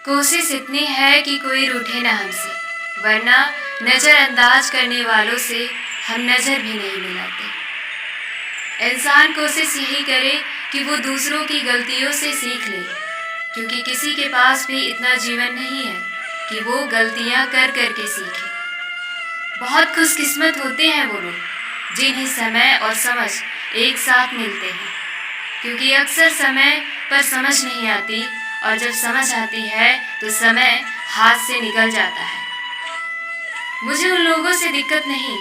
कोशिश इतनी है कि कोई रूठे ना हमसे, वरना नज़रअंदाज करने वालों से हम नज़र भी नहीं मिलाते। इंसान कोशिश यही करे कि वो दूसरों की गलतियों से सीख ले, क्योंकि किसी के पास भी इतना जीवन नहीं है कि वो गलतियां कर कर के सीखे। बहुत खुशकिस्मत होते हैं वो लोग जिन्हें समय और समझ एक साथ मिलते हैं, क्योंकि अक्सर समय पर समझ नहीं आती और जब समझ आती है तो समय हाथ से निकल जाता है। मुझे उन लोगों से दिक्कत नहीं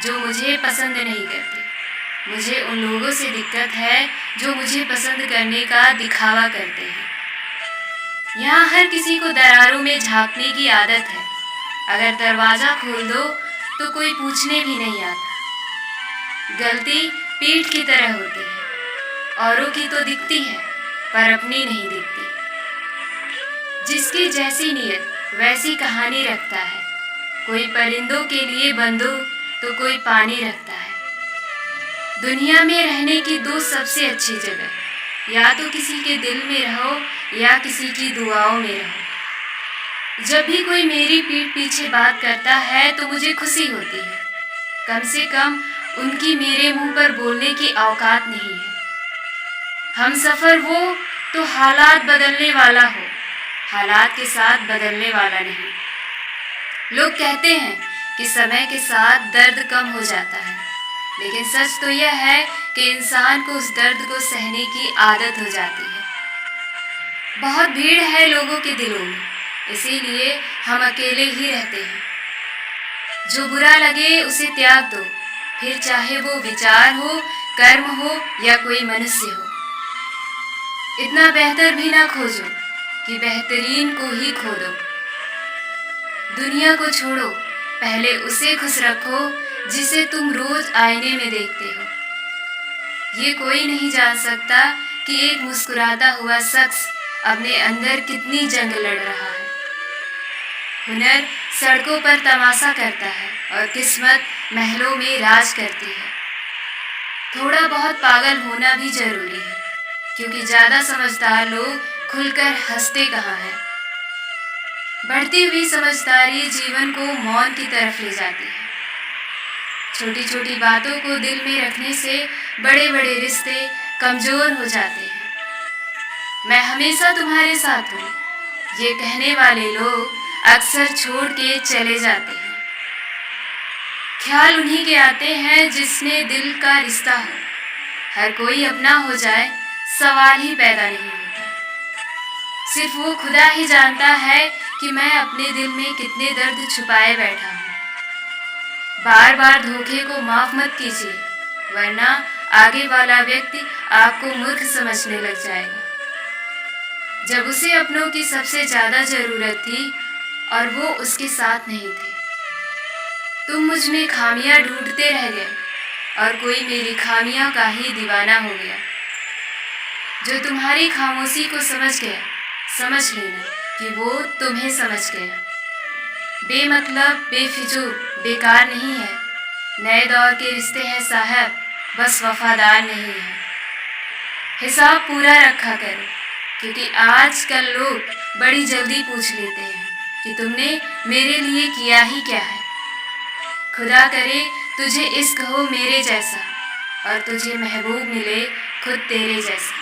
जो मुझे पसंद नहीं करते, मुझे उन लोगों से दिक्कत है जो मुझे पसंद करने का दिखावा करते हैं। यहाँ हर किसी को दरारों में झांकने की आदत है। अगर दरवाज़ा खोल दो तो कोई पूछने भी नहीं आता। गलती पीठ की तरह होती है, औरों की तो दिखती है पर अपनी नहीं दिखती। जिसकी जैसी नीयत वैसी कहानी रखता है। कोई परिंदों के लिए बंदूक तो कोई पानी रखता है। दुनिया में रहने की दो सबसे अच्छी जगह, या तो किसी के दिल में रहो या किसी की दुआओं में रहो। जब भी कोई मेरी पीठ पीछे बात करता है तो मुझे खुशी होती है। कम से कम उनकी मेरे मुंह पर बोलने की औकात नहीं है। हम सफ़र वो तो हालात बदलने वाला हो, हालात के साथ बदलने वाला नहीं। लोग कहते हैं कि समय के साथ दर्द कम हो जाता है, लेकिन सच तो यह है कि इंसान को उस दर्द को सहने की आदत हो जाती है। बहुत भीड़ है लोगों के दिलों में, इसीलिए हम अकेले ही रहते हैं। जो बुरा लगे उसे त्याग दो, फिर चाहे वो विचार हो, कर्म हो या कोई मनुष्य हो। इतना बेहतर भी ना खोजो कि बेहतरीन को ही खो दो। दुनिया को छोड़ो, पहले उसे खुश रखो जिसे तुम रोज आईने में देखते हो। ये कोई नहीं जान सकता कि एक मुस्कुराता हुआ शख्स अपने अंदर कितनी जंग लड़ रहा है। हुनर सड़कों पर तमाशा करता है और किस्मत महलों में राज करती है। थोड़ा बहुत पागल होना भी जरूरी है, क्योंकि ज़्यादा समझदार लोग खुलकर हंसते कहाँ हैं। बढ़ती हुई समझदारी जीवन को मौन की तरफ ले जाती है। छोटी छोटी बातों को दिल में रखने से बड़े बड़े रिश्ते कमज़ोर हो जाते हैं। मैं हमेशा तुम्हारे साथ हूँ, ये कहने वाले लोग अक्सर छोड़ के चले जाते हैं। ख्याल उन्हीं के आते हैं जिसने दिल का रिश्ता हो। हर कोई अपना हो जाए सवाल ही पैदा नहीं होता। सिर्फ वो खुदा ही जानता है कि मैं अपने दिल में कितने दर्द छुपाए बैठा हूँ। बार बार धोखे को माफ मत कीजिए, वरना आगे वाला व्यक्ति आपको मूर्ख समझने लग जाएगा। जब उसे अपनों की सबसे ज़्यादा ज़रूरत थी और वो उसके साथ नहीं थे। तुम मुझ में खामियां ढूंढते रह गए और कोई मेरी खामियां का ही दीवाना हो गया। जो तुम्हारी खामोशी को समझ गया, समझ लेना कि वो तुम्हें समझ गया। बेमतलब, बेफिजूल, बेकार नहीं है। नए दौर के रिश्ते हैं साहब, बस वफादार नहीं है। हिसाब पूरा रखा करो, क्योंकि आजकल लोग बड़ी जल्दी पूछ लेते हैं कि तुमने मेरे लिए किया ही क्या है। खुदा करे तुझे इश्क हो मेरे जैसा और तुझे महबूब मिले खुद तेरे जैसा।